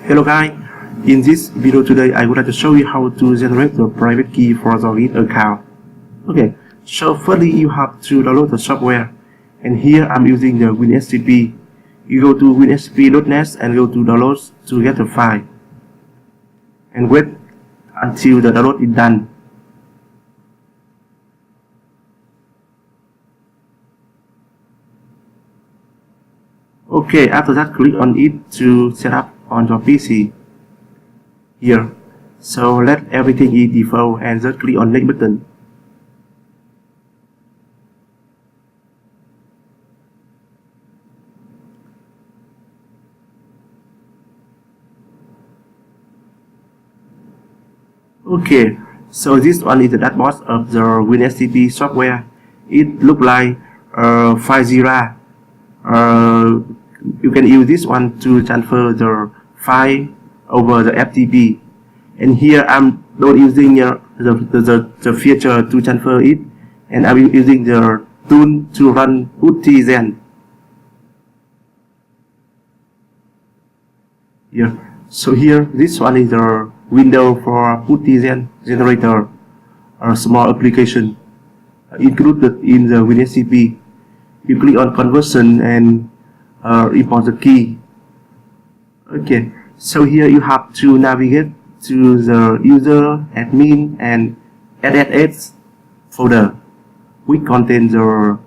Hello guys, in this video today I would like to show you how to generate the private key for the GIT account. Okay, so firstly you have to download the software, and here I'm using the WinSCP. You go to winscp.net and go to downloads to get the file, and wait until the download is done. Okay, after that click on it to set up on your PC here. So let everything is default and just click on next button. Okay, so this one is the dashboard of the WinSCP software. It looks like FileZilla. You can use this one to transfer the file over the FTP, and here I'm not using the feature to transfer it, and I'm using the tool to run PuTTY. Here, so here this one is the window for PuTTY generator, a small application included in the WinSCP. You click on conversion and import the key. Okay, so here you have to navigate to the user, admin, and SSH folder, which contains the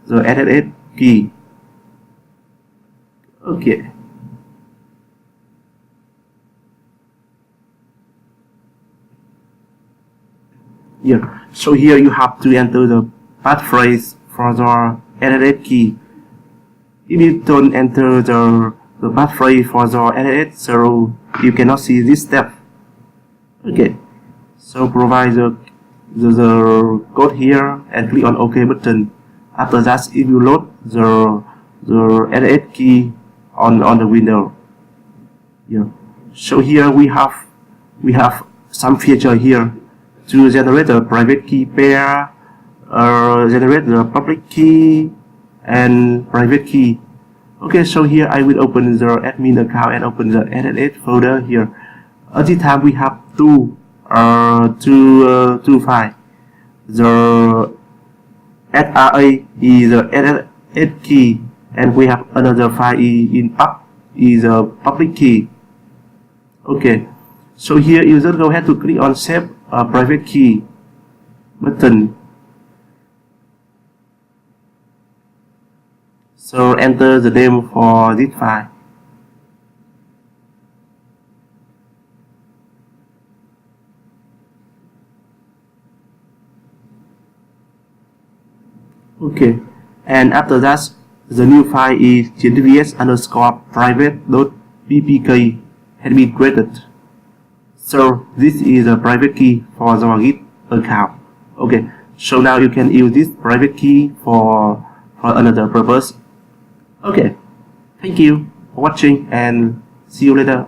SSH key. Okay. Yeah, so here you have to enter the passphrase for the SSH key. If you don't enter the passphrase for the SSH, so you cannot see this step. Okay, so provide the code here and click on OK button. After that, if you load the SSH key on the window. Yeah. So here we have some feature here to generate the private key pair, generate the public key and private key. Okay, so here I will open the admin account and open the SSH folder here. At this time we have two files. The SRA is the SSH key, and we have another file in pub is a public key. Okay, so here you just go ahead to click on save private key button. So enter the name for this file. Okay, and after that, the new file is ChienVH underscore private.ppk has been created. So this is a private key for the GIT account. Okay, so now you can use this private key for another purpose. Okay, thank you for watching and see you later.